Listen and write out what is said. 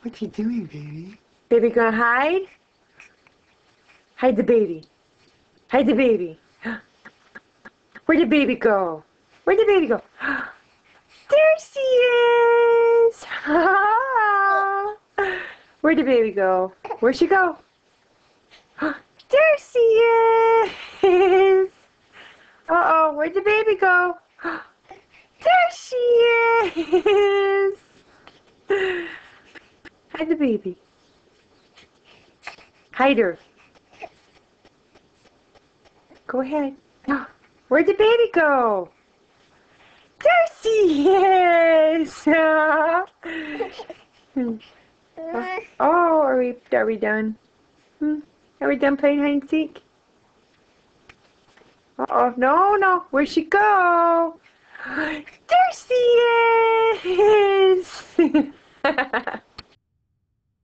What's he doing, baby? Baby gonna hide? Hide the baby. Hide the baby. Where'd the baby go? Where'd the baby go? There she is! Where'd the baby go? Where'd she go? There she is! Uh-oh, where'd the baby go? There she is! Hide the baby. Hide her. Go ahead. Where'd the baby go? There she is! Oh, are we done? Are we done playing hide and seek? Uh-oh, no, where'd she go? There she is!